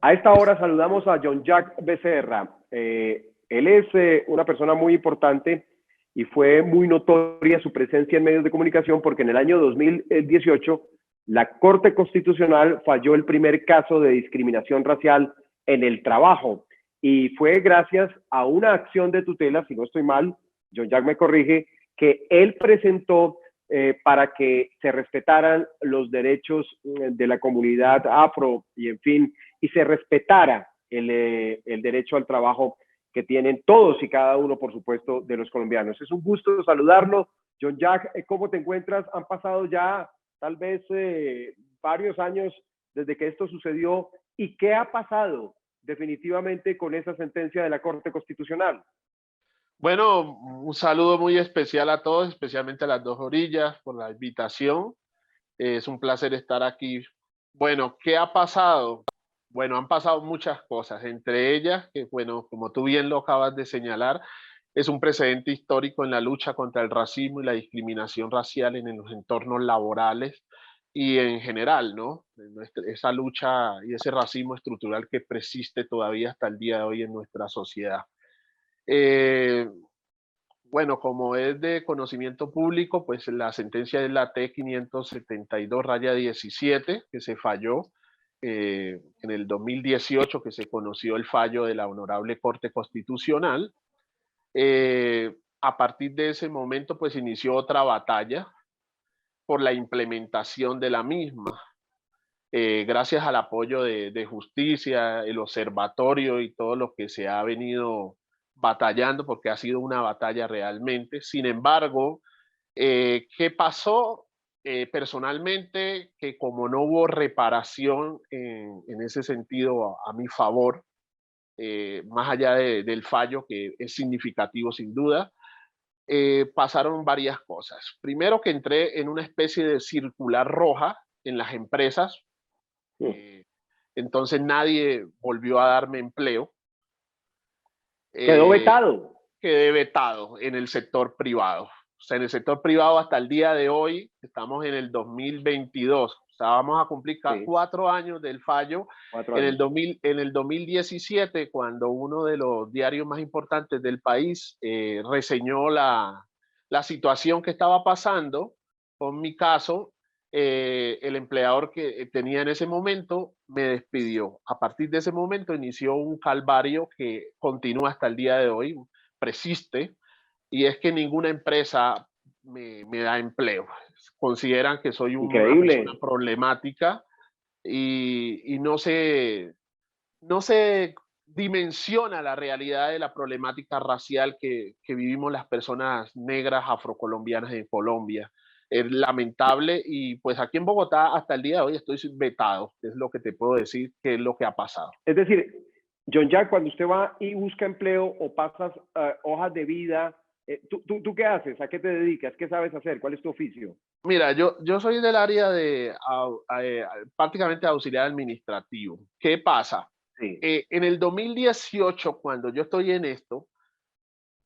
A esta hora saludamos a John Jack Becerra. Él es una persona muy importante y fue muy notoria su presencia en medios de comunicación porque en el año 2018 la Corte Constitucional falló el primer caso de discriminación racial en el trabajo y fue gracias a una acción de tutela, si no estoy mal, John Jack me corrige, que él presentó para que se respetaran los derechos de la comunidad afro y en fin, y se respetara el derecho al trabajo que tienen todos y cada uno, por supuesto, de los colombianos. Es un gusto saludarlo. John Jack, ¿cómo te encuentras? Han pasado ya tal vez varios años desde que esto sucedió. ¿Y qué ha pasado definitivamente con esa sentencia de la Corte Constitucional? Bueno, un saludo muy especial a todos, especialmente a las dos orillas, por la invitación. Es un placer estar aquí. Bueno, ¿qué ha pasado? Bueno, han pasado muchas cosas, entre ellas, que bueno, como tú bien lo acabas de señalar, es un precedente histórico en la lucha contra el racismo y la discriminación racial en los entornos laborales y en general, ¿no? Esa lucha y ese racismo estructural que persiste todavía hasta el día de hoy en nuestra sociedad. Eh, bueno, como es de conocimiento público, pues la sentencia es la T-572-17, que se falló en el 2018, que se conoció el fallo de la Honorable Corte Constitucional. A partir de ese momento, pues inició otra batalla por la implementación de la misma. Gracias al apoyo de justicia, el observatorio y todo lo que se ha venido batallando, porque ha sido una batalla realmente. Sin embargo, ¿qué pasó? Personalmente, que como no hubo reparación en ese sentido a mi favor, más allá del fallo, que es significativo sin duda, pasaron varias cosas. Primero que entré en una especie de circular roja en las empresas, eh, entonces nadie volvió a darme empleo. Quedó Eh, vetado. Quedé vetado en el sector privado. O sea, en el sector privado hasta el día de hoy, estamos en el 2022. O sea, vamos a cumplir Sí, 4 años del fallo. 4 años. En el 2017, cuando uno de los diarios más importantes del país reseñó la situación que estaba pasando con mi caso, el empleador que tenía en ese momento me despidió. A partir de ese momento inició un calvario que continúa hasta el día de hoy, persiste, y es que ninguna empresa me da empleo. Consideran que soy una persona Increíble. problemática y no se dimensiona la realidad de la problemática racial que vivimos las personas negras afrocolombianas en Colombia. Es lamentable y pues aquí en Bogotá hasta el día de hoy estoy vetado, es lo que te puedo decir que es lo que ha pasado. Es decir, John Jack, cuando usted va y busca empleo o pasas hojas de vida, ¿tú qué haces? ¿A qué te dedicas? ¿Qué sabes hacer? ¿Cuál es tu oficio? Mira, yo soy del área de prácticamente auxiliar administrativo. ¿Qué pasa? Sí, En el 2018, cuando yo estoy en esto,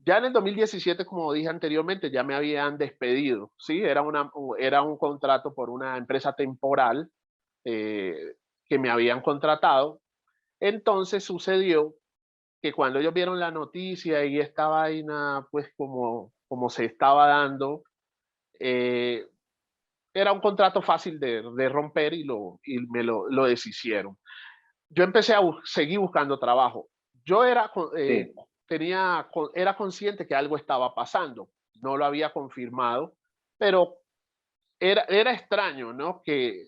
ya en el 2017, como dije anteriormente, ya me habían despedido, ¿sí? Era un contrato por una empresa temporal eh, que me habían contratado. Entonces sucedió que cuando ellos vieron la noticia y esta vaina, pues como se estaba dando, eh, era un contrato fácil de romper y lo deshicieron. Yo empecé a seguir buscando trabajo. Yo sí. era consciente que algo estaba pasando. No lo había confirmado, pero era extraño, ¿no? Que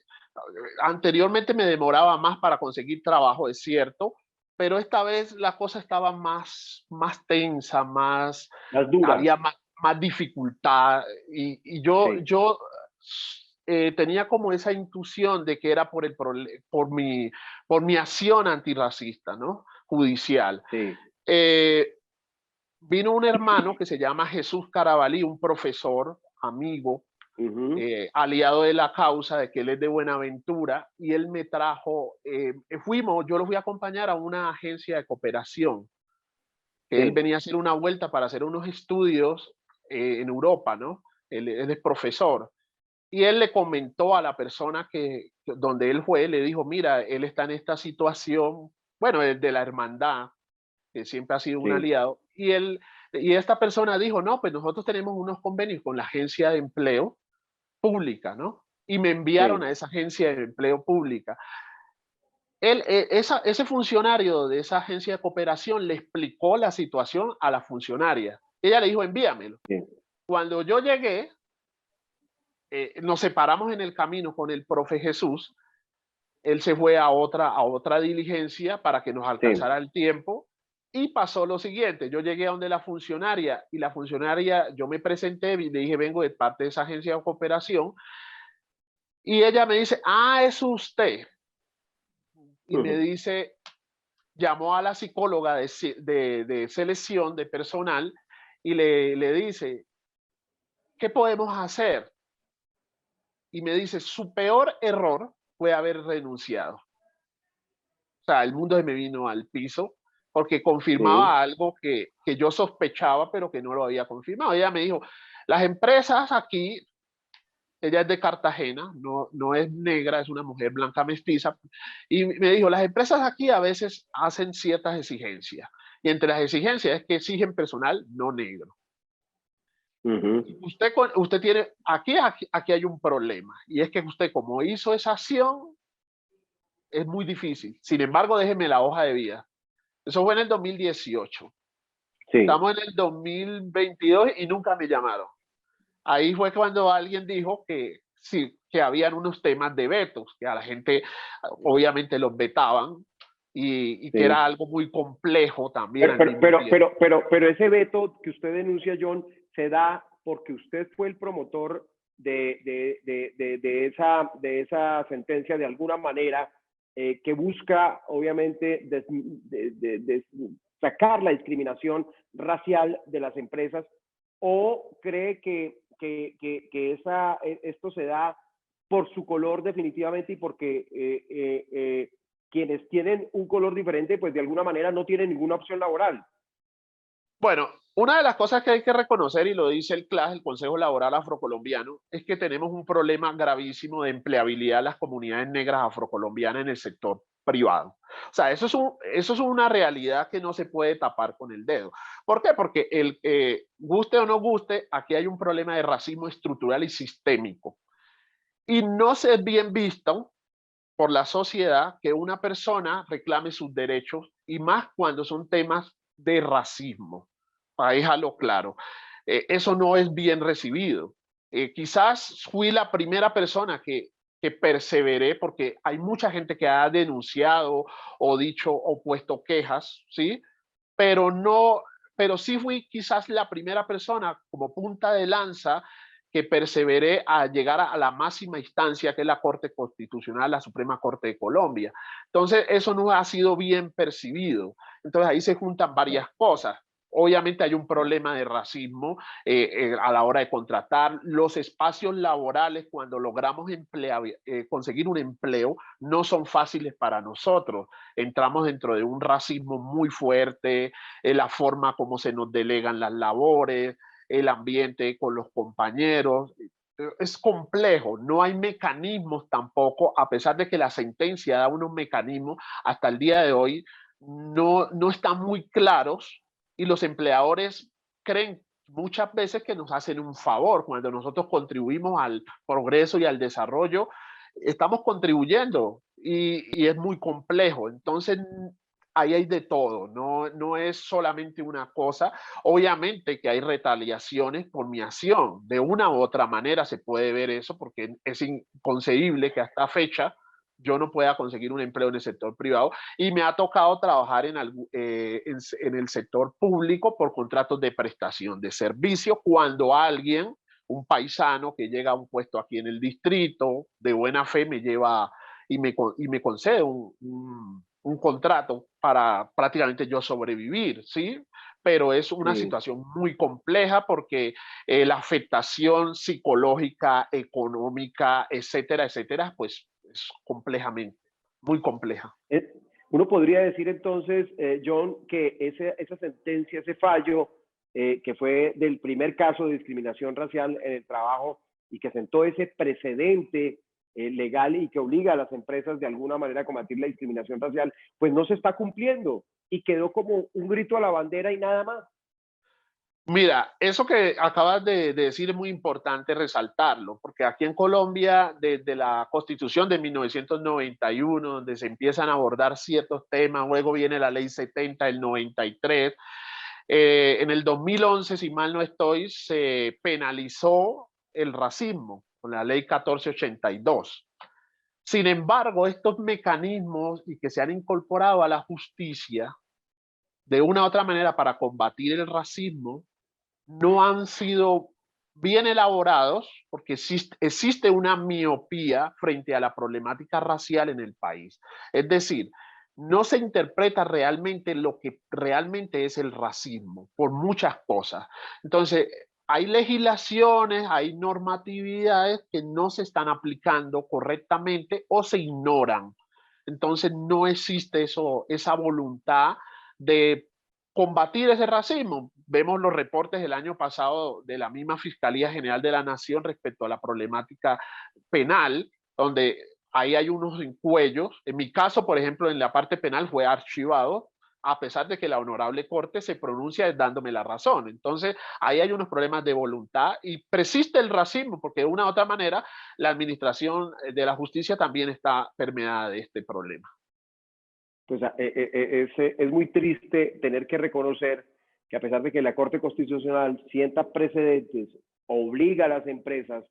anteriormente me demoraba más para conseguir trabajo, es cierto, pero esta vez la cosa estaba más tensa, Más dura. había más dificultad y Sí, tenía como esa intuición de que era por mi acción antirracista, ¿no? Judicial. sí. Eh, Vino un hermano que se llama Jesús Carabalí, un profesor, amigo, Ujú, aliado de la causa, de que él es de Buenaventura, y él me trajo, yo lo fui a acompañar a una agencia de cooperación, que él sí. venía a hacer una vuelta para hacer unos estudios en Europa, ¿no? Él es profesor. y él le comentó a la persona donde él fue, le dijo, mira, él está en esta situación, bueno, es de la hermandad, que siempre ha sido un sí, aliado, y esta persona dijo, no, pues nosotros tenemos unos convenios con la agencia de empleo pública, ¿no? Y me enviaron sí, a esa agencia de empleo pública. Ese funcionario de esa agencia de cooperación le explicó la situación a la funcionaria. Ella le dijo, envíamelo. sí, Cuando yo llegué, nos separamos en el camino con el profe Jesús. Él se fue a otra diligencia para que nos sí, alcanzara el tiempo y pasó lo siguiente. Yo llegué a donde la funcionaria y la funcionaria, yo me presenté y le dije, vengo de parte de esa agencia de cooperación y ella me dice, ah, es usted. Y me ujú, dice, llamó a la psicóloga de selección de personal y le dice, ¿qué podemos hacer? Y me dice, su peor error fue haber renunciado. O sea, el mundo se me vino al piso porque sí, confirmaba algo que yo sospechaba, pero que no lo había confirmado. Ella me dijo, las empresas aquí, ella es de Cartagena, no es negra, es una mujer blanca mestiza, y me dijo, las empresas aquí a veces hacen ciertas exigencias, y entre las exigencias es que exigen personal no negro. ujú, Y usted tiene, aquí hay un problema, y es que usted como hizo esa acción, es muy difícil. Sin embargo, déjeme la hoja de vida. Eso fue en el 2018. sí. Estamos en el 2022 y nunca me llamaron. Ahí fue cuando alguien dijo que sí, que habían unos temas de vetos, que a la gente obviamente los vetaban y que era Sí. algo muy complejo también al mismo tiempo. Pero ese veto que usted denuncia, John, se da porque usted fue el promotor de esa sentencia de alguna manera que busca, obviamente, sacar la discriminación racial de las empresas, o cree que esto se da por su color definitivamente y porque quienes tienen un color diferente, pues de alguna manera no tienen ninguna opción laboral. Bueno, una de las cosas que hay que reconocer, y lo dice el CLAS, el Consejo Laboral Afrocolombiano, es que tenemos un problema gravísimo de empleabilidad de las comunidades negras afrocolombianas en el sector privado. O sea, eso es una realidad que no se puede tapar con el dedo. ¿Por qué? Porque guste o no guste, aquí hay un problema de racismo estructural y sistémico. Y no se es bien visto por la sociedad que una persona reclame sus derechos y más cuando son temas de racismo. Para dejarlo claro, eso no es bien recibido. Quizás fui la primera persona que perseveré porque hay mucha gente que ha denunciado o dicho o puesto quejas, ¿sí? Pero no, pero sí fui quizás la primera persona como punta de lanza que perseveré a llegar a la máxima instancia que es la Corte Constitucional, la Suprema Corte de Colombia. Entonces, eso no ha sido bien percibido. Entonces, ahí se juntan varias cosas. Obviamente hay un problema de racismo a la hora de contratar. Los espacios laborales, cuando logramos conseguir un empleo, no son fáciles para nosotros. Entramos dentro de un racismo muy fuerte, la forma como se nos delegan las labores, el ambiente con los compañeros. Es complejo, no hay mecanismos tampoco, a pesar de que la sentencia da unos mecanismos, hasta el día de hoy no están muy claros y los empleadores creen muchas veces que nos hacen un favor cuando nosotros contribuimos al progreso y al desarrollo, estamos contribuyendo y es muy complejo. Entonces, ahí hay de todo, no es solamente una cosa. Obviamente que hay retaliaciones por mi acción. De una u otra manera se puede ver eso porque es inconcebible que hasta fecha yo no pueda conseguir un empleo en el sector privado y me ha tocado trabajar en el sector público por contratos de prestación de servicio cuando alguien, un paisano que llega a un puesto aquí en el distrito, de buena fe me lleva y me concede un contrato para prácticamente yo sobrevivir, ¿sí? Pero es una Sí. situación muy compleja porque la afectación psicológica, económica, etcétera, etcétera, pues es complejamente, muy compleja. Eh, Uno podría decir entonces, John, que esa sentencia, ese fallo, que fue del primer caso de discriminación racial en el trabajo y que sentó ese precedente legal y que obliga a las empresas de alguna manera a combatir la discriminación racial, pues no se está cumpliendo y quedó como un grito a la bandera y nada más. Mira, eso que acabas de decir es muy importante resaltarlo, porque aquí en Colombia, desde la Constitución de 1991, donde se empiezan a abordar ciertos temas, luego viene la Ley 70 del 93, en el 2011, si mal no estoy, se penalizó el racismo con la Ley 1482. Sin embargo, estos mecanismos y que se han incorporado a la justicia de una u otra manera para combatir el racismo no han sido bien elaborados porque existe una miopía frente a la problemática racial en el país. Es decir, no se interpreta realmente lo que realmente es el racismo por muchas cosas. Entonces, hay legislaciones, hay normatividades que no se están aplicando correctamente o se ignoran. Entonces, no existe esa voluntad de combatir ese racismo. Vemos los reportes del año pasado de la misma Fiscalía General de la Nación respecto a la problemática penal, donde ahí hay unos encuellos. En mi caso, por ejemplo, en la parte penal fue archivado, a pesar de que la Honorable Corte se pronuncia dándome la razón. Entonces, ahí hay unos problemas de voluntad y persiste el racismo, porque de una u otra manera la administración de la justicia también está permeada de este problema. Pues es muy triste tener que reconocer que a pesar de que la Corte Constitucional sienta precedentes, obliga a las empresas,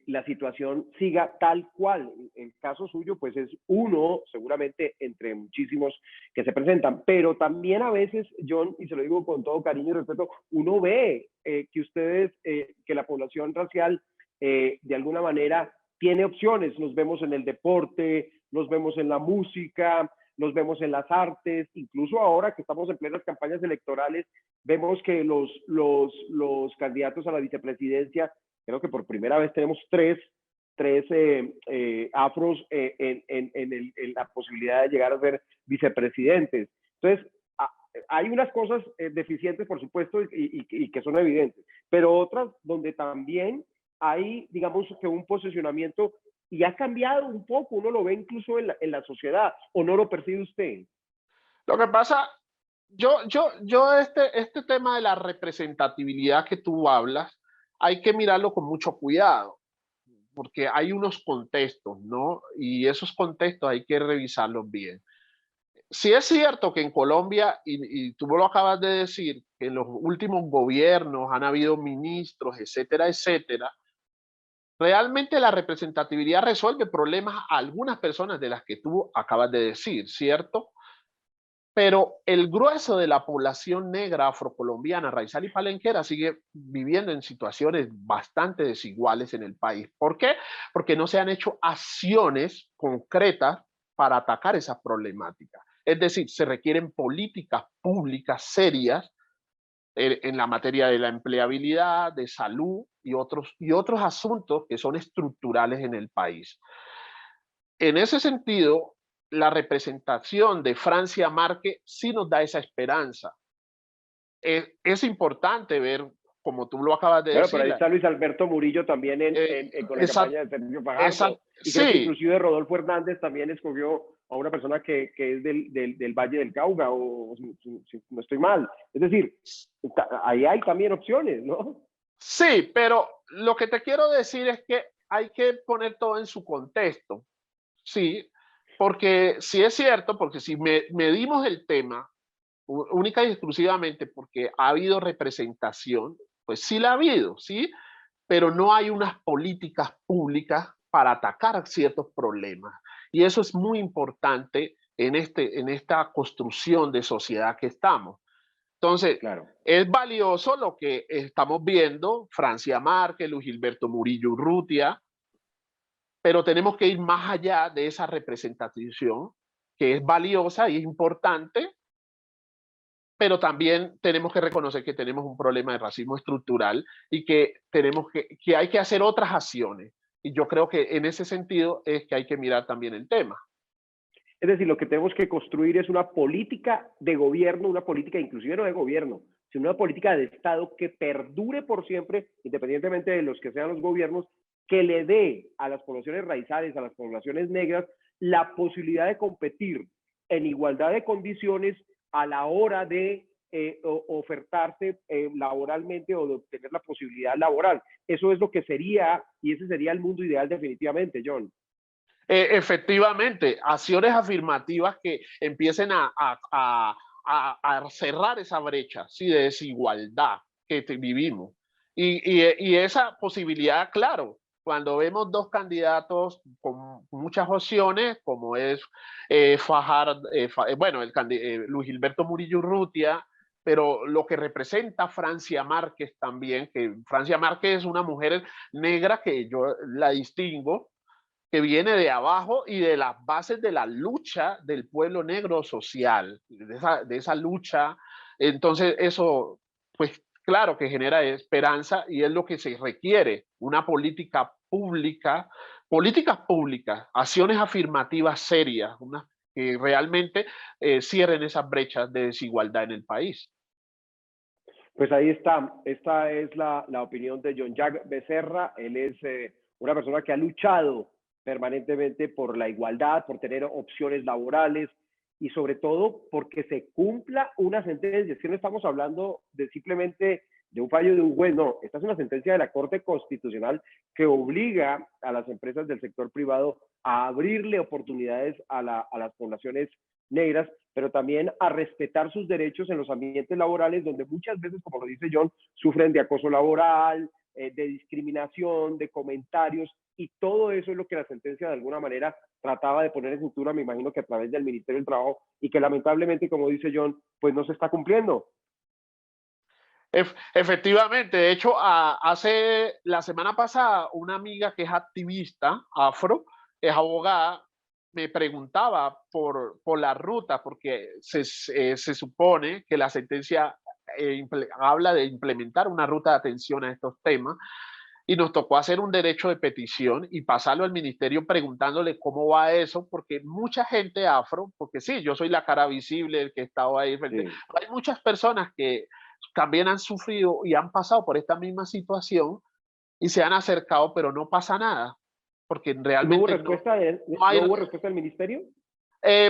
la situación siga tal cual. El caso suyo pues es uno seguramente entre muchísimos que se presentan, pero también a veces, John, y se lo digo con todo cariño y respeto, uno ve que ustedes, que la población racial de alguna manera tiene opciones. Los vemos en el deporte, los vemos en la música, los vemos en las artes, incluso ahora que estamos en plenas campañas electorales, vemos que los candidatos a la vicepresidencia, creo que por primera vez tenemos tres afros en la posibilidad de llegar a ser vicepresidentes. Entonces, hay unas cosas deficientes, por supuesto, y que son evidentes, pero otras donde también hay, digamos, que un posicionamiento y ha cambiado un poco, uno lo ve incluso en la sociedad, ¿o no lo percibe usted? Lo que pasa, este tema de la representatividad que tú hablas, hay que mirarlo con mucho cuidado, porque hay unos contextos, ¿no? Y esos contextos hay que revisarlos bien. Sí es cierto que en Colombia, y tú lo acabas de decir, que en los últimos gobiernos han habido ministros, etcétera, etcétera. Realmente la representatividad resuelve problemas a algunas personas de las que tú acabas de decir, ¿cierto? Pero el grueso de la población negra afrocolombiana, raizal y palenquera sigue viviendo en situaciones bastante desiguales en el país. ¿Por qué? Porque no se han hecho acciones concretas para atacar esas problemáticas. Es decir, se requieren políticas públicas serias en la materia de la empleabilidad, de salud y otros asuntos que son estructurales en el país. En ese sentido, la representación de Francia Márquez sí nos da esa esperanza. Es importante ver, como tú lo acabas de Bueno, decir, pero ahí está Luis Alberto Murillo también con la esa, campaña de Sergio esa, Fajardo. Y creo que sí, inclusive Rodolfo Hernández también escogió a una persona que es del Valle del Cauca, o si no estoy mal. Es decir, ahí hay también opciones, ¿no? sí, pero lo que te quiero decir es que hay que poner todo en su contexto. Sí, porque sí es cierto, porque si medimos el tema única y exclusivamente porque ha habido representación, pues sí la ha habido, sí, pero no hay unas políticas públicas para atacar ciertos problemas. Y eso es muy importante en esta construcción de sociedad que estamos. Entonces, Claro. es valioso lo que estamos viendo, Francia Márquez, Luis Gilberto Murillo Urrutia, pero tenemos que ir más allá de esa representación que es valiosa y es importante, pero también tenemos que reconocer que tenemos un problema de racismo estructural y que que hay que hacer otras acciones. Y yo creo que en ese sentido es que hay que mirar también el tema. Es decir, lo que tenemos que construir es una política de gobierno, una política inclusive no de gobierno, sino una política de Estado que perdure por siempre, independientemente de los que sean los gobiernos, que le dé a las poblaciones raizales, a las poblaciones negras, la posibilidad de competir en igualdad de condiciones a la hora de ofertarse laboralmente o de obtener la posibilidad laboral. Eso es lo que sería, y ese sería el mundo ideal definitivamente, John. Efectivamente, acciones afirmativas que empiecen a cerrar esa brecha, ¿sí?, de desigualdad que vivimos. Y esa posibilidad, claro, cuando vemos dos candidatos con muchas opciones, como es bueno, Luis Gilberto Murillo Urrutia, pero lo que representa Francia Márquez también, que Francia Márquez es una mujer negra que yo la distingo, que viene de abajo y de las bases de la lucha del pueblo negro social, de esa lucha. Entonces eso, pues claro que genera esperanza y es lo que se requiere, una políticas públicas, acciones afirmativas serias, que realmente cierren esas brechas de desigualdad en el país. Pues ahí está, esta es la opinión de John Jack Becerra. Él es una persona que ha luchado permanentemente por la igualdad, por tener opciones laborales y sobre todo porque se cumpla una sentencia. Es que no estamos hablando de simplemente de un fallo de un juez, no, esta es una sentencia de la Corte Constitucional que obliga a las empresas del sector privado a abrirle oportunidades a las poblaciones negras, pero también a respetar sus derechos en los ambientes laborales, donde muchas veces, como lo dice John, sufren de acoso laboral, de discriminación, de comentarios, y todo eso es lo que la sentencia de alguna manera trataba de poner en cintura, me imagino que a través del Ministerio del Trabajo, y que lamentablemente, como dice John, pues no se está cumpliendo. Efectivamente, de hecho, hace la semana pasada, una amiga que es activista afro, es abogada, me preguntaba por la ruta, porque se supone que la sentencia habla de implementar una ruta de atención a estos temas, y nos tocó hacer un derecho de petición y pasarlo al ministerio preguntándole cómo va eso, porque mucha gente afro, porque sí, yo soy la cara visible, el que he estado ahí frente, Sí. hay muchas personas que también han sufrido y han pasado por esta misma situación y se han acercado, pero no pasa nada, porque ¿No hubo realmente respuesta, no hay, no hubo respuesta del ministerio?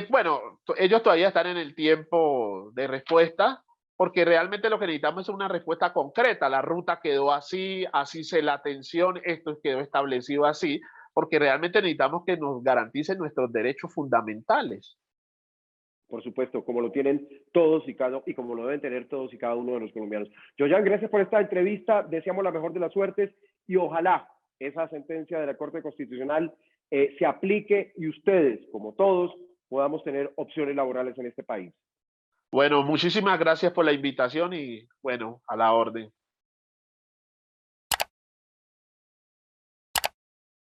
bueno, ellos todavía están en el tiempo de respuesta, porque realmente lo que necesitamos es una respuesta concreta. La ruta quedó así, así se la atención, esto quedó establecido así, porque realmente necesitamos que nos garanticen nuestros derechos fundamentales. Por supuesto, como lo tienen todos y como lo deben tener todos y cada uno de los colombianos. Joyan, gracias por esta entrevista, deseamos la mejor de las suertes y ojalá esa sentencia de la Corte Constitucional se aplique y ustedes, como todos, podamos tener opciones laborales en este país. Bueno, muchísimas gracias por la invitación y bueno, a la orden.